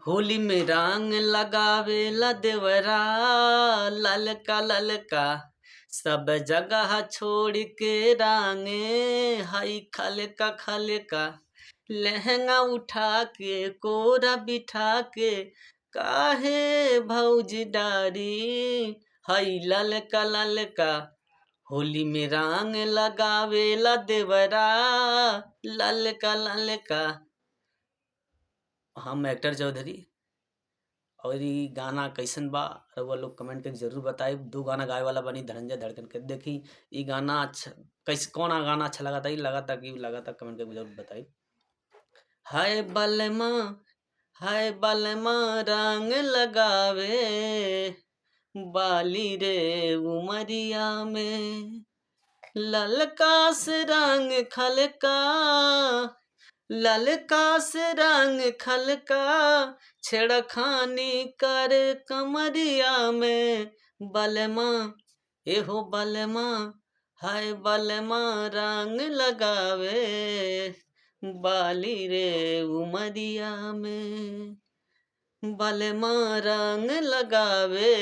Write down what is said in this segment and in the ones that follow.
होली में रंग लगावेला देवरा ललका ललका। सब जगह छोड़ के रांगे हई खलका खलका। लहंगा उठा के कोरा बिठा के काहे भौजी डारी हई ललका ललका। होली में रंग लगावेला देवरा ललका ललका। हम एक्टर चौधरी और ई गाना कैसन बा रउआ लोग कमेंट करके जरूर बताई। दो गाना गाए वाला बनी धनंजय धड़कन के। देखी ई गाना अच्छा कैसे कौन गाना अच्छा लगा था, ई लगा था कमेंट करके जरूर बताई। हाय बलमा हाय बलमा रंग लगावे बाली रे उमरिया में। ललका से रंग खलका ललका से रंग खलका। छेड़खानी कर कमरिया में बलमा एहो बलमा। हाय बलमा रंग लगावे बाली रे उमरिया में। बलमा रंग लगावे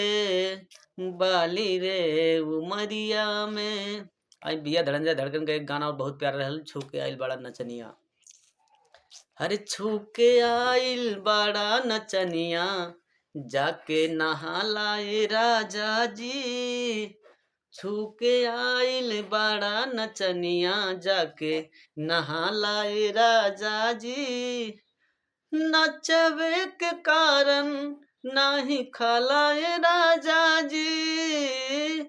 बाली रे उमरिया में। आई बिया धनंजय धड़कन का एक गाना और बहुत प्यारा रहल, छू के आइल बड़ा नचनिया। अरे छू के आइल बड़ा नचनिया जाके नहा लाए राजा जी। छू के आइल बड़ा नचनिया जाके नहा लाए राजा जी। नचवे के कारण नाही खलाए राजा जी।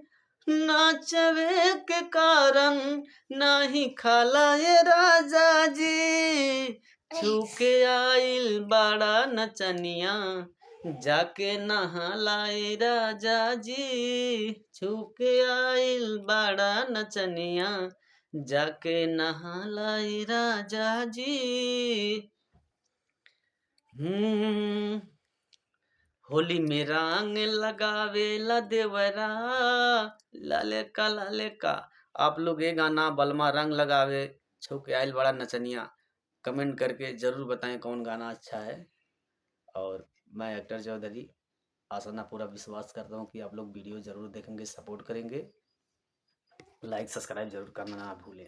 नाचवे के कारण नाही खलाए राजा जी। छू के आइल बड़ा नचनिया जाके नहा लाए राजा जी। छू के आइल बड़ा नचनिया जाके नहा लाए राजा जी। होली में रंग लगावेला देवरा ललका ललका। आप लोग ये गाना बलमा रंग लगावे छू के आइल बड़ा नचनिया कमेंट करके जरूर बताएं कौन गाना अच्छा है। और मैं एक्टर चौधरी आशा ना पूरा विश्वास करता हूँ कि आप लोग वीडियो जरूर देखेंगे, सपोर्ट करेंगे। लाइक सब्सक्राइब जरूर करना ना भूलें।